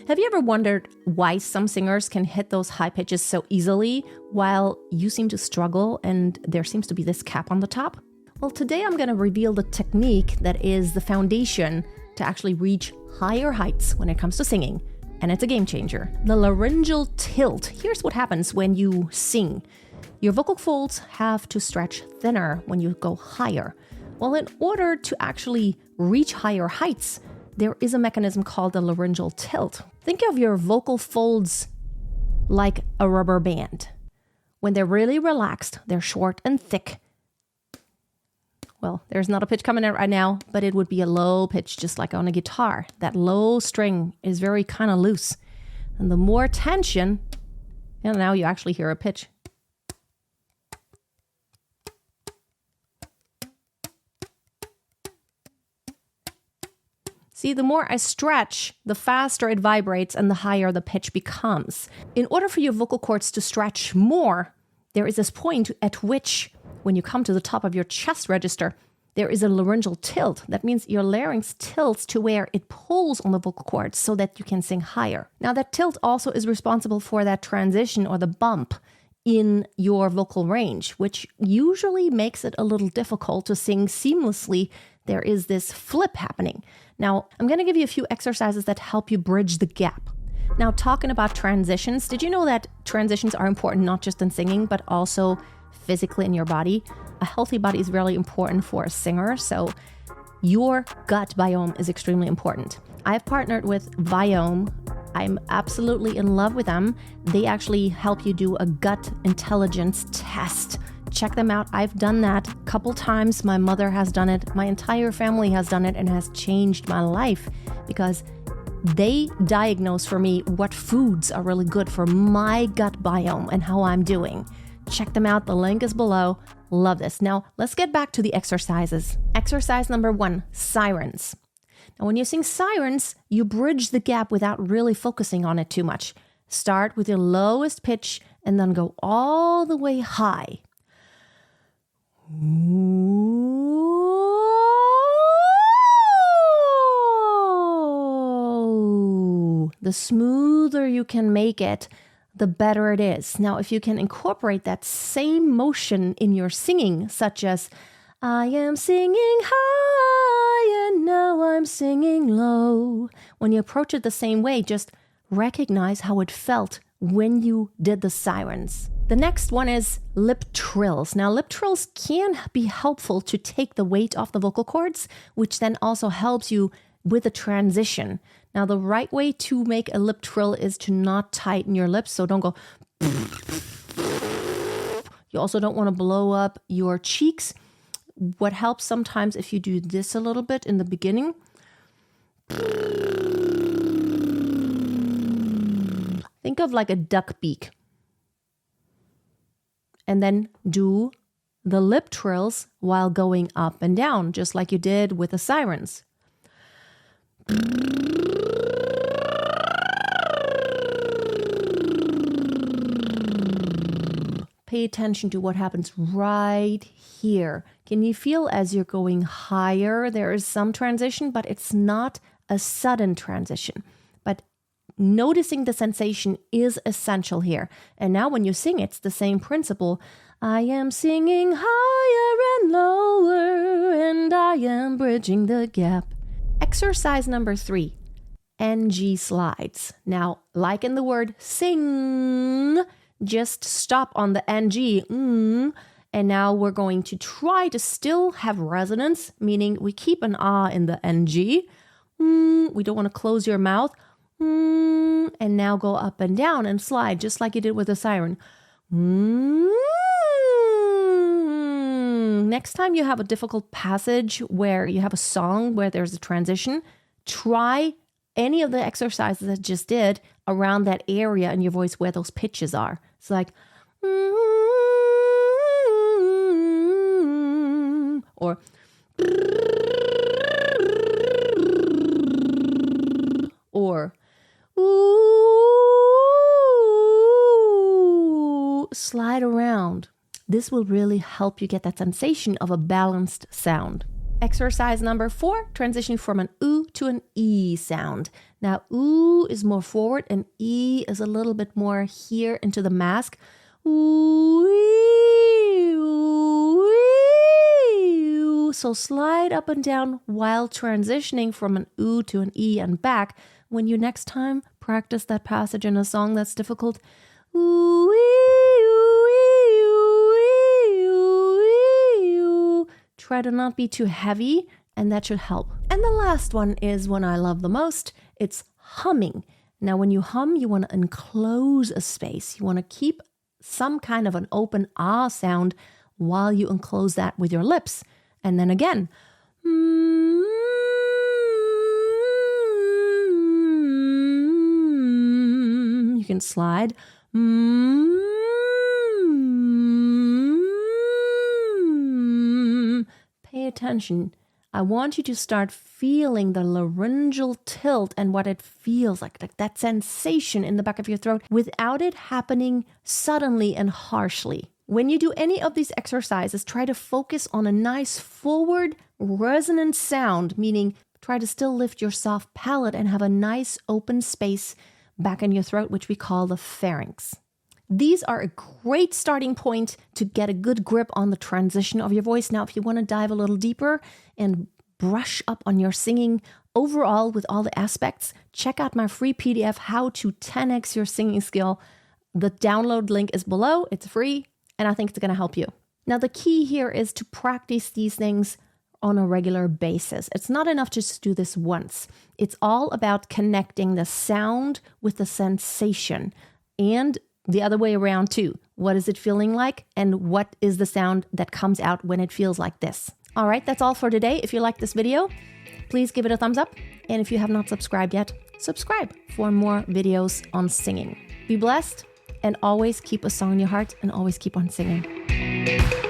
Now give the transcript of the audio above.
Have you ever wondered why some singers can hit those high pitches so easily while you seem to struggle and there seems to be this cap on the top? Well, today I'm going to reveal the technique that is the foundation to actually reach higher heights when it comes to singing. And it's a game changer. The laryngeal tilt. Here's what happens when you sing. Your vocal folds have to stretch thinner when you go higher. Well, in order to actually reach higher heights, there is a mechanism called the laryngeal tilt. Think of your vocal folds like a rubber band. When they're really relaxed, they're short and thick. Well, there's not a pitch coming out right now, but it would be a low pitch, just like on a guitar. That low string is very kind of loose. And the more tension, and now you actually hear a pitch. See, the more I stretch, the faster it vibrates and the higher the pitch becomes. In order for your vocal cords to stretch more, there is this point at which, when you come to the top of your chest register, there is a laryngeal tilt. That means your larynx tilts to where it pulls on the vocal cords so that you can sing higher. Now, that tilt also is responsible for that transition or the bump in your vocal range, which usually makes it a little difficult to sing seamlessly. There is this flip happening. Now, I'm going to give you a few exercises that help you bridge the gap. Now, talking about transitions, did you know that transitions are important not just in singing, but also physically in your body? A healthy body is really important for a singer, so your gut biome is extremely important. I've partnered with Viome. I'm absolutely in love with them. They actually help you do a gut intelligence test. Check them out. I've done that a couple times. My mother has done it. My entire family has done it and has changed my life because they diagnose for me what foods are really good for my gut biome and how I'm doing. Check them out. The link is below. Love this. Now, let's get back to the exercises. Exercise number 1, Sirens. Now, when you sing Sirens, you bridge the gap without really focusing on it too much. Start with your lowest pitch and then go all the way high. Ooh. The smoother you can make it, the better it is. Now, if you can incorporate that same motion in your singing, such as, I am singing high and now I'm singing low. When you approach it the same way, just recognize how it felt when you did the Sirens. The next one is lip trills. Now, lip trills can be helpful to take the weight off the vocal cords, which then also helps you with the transition. Now, the right way to make a lip trill is to not tighten your lips, so don't go. You also don't want to blow up your cheeks. What helps sometimes if you do this a little bit in the beginning. Think of like a duck beak. And then do the lip trills while going up and down, just like you did with the Sirens. Pay attention to what happens right here. Can you feel as you're going higher, there is some transition, but it's not a sudden transition. But noticing the sensation is essential here. And now when you sing, it's the same principle. I am singing higher and lower, and I am bridging the gap. Exercise number 3, NG slides. Now, like in the word sing, just stop on the NG. And now we're going to try to still have resonance, meaning we keep an ah in the NG. We don't want to close your mouth. And now go up and down and slide just like you did with the siren. Next time you have a difficult passage where you have a song where there's a transition, try any of the exercises that I just did around that area in your voice where those pitches are. It's like, or slide around. This will really help you get that sensation of a balanced sound. Exercise number 4, transitioning from an oo to an e sound. Now, oo is more forward and e is a little bit more here into the mask. Ooh. So slide up and down while transitioning from an oo to an e and back. When you next time practice that passage in a song that's difficult, ooh, try to not be too heavy, and that should help. And the last one is one I love the most. It's humming. Now, when you hum, you want to enclose a space. You want to keep some kind of an open ah sound while you enclose that with your lips. And then again, you can slide. Pay attention. I want you to start feeling the laryngeal tilt and what it feels like that sensation in the back of your throat without it happening suddenly and harshly. When you do any of these exercises, try to focus on a nice forward resonant sound, meaning try to still lift your soft palate and have a nice open space back in your throat, which we call the pharynx. These are a great starting point to get a good grip on the transition of your voice. Now, if you want to dive a little deeper and brush up on your singing overall with all the aspects, check out my free PDF, How to 10x Your Singing Skill. The download link is below. It's free, and I think it's going to help you. Now, the key here is to practice these things on a regular basis. It's not enough to just do this once. It's all about connecting the sound with the sensation and the other way around too. What is it feeling like? And what is the sound that comes out when it feels like this? All right, that's all for today. If you like this video, please give it a thumbs up. And if you have not subscribed yet, subscribe for more videos on singing. Be blessed and always keep a song in your heart and always keep on singing.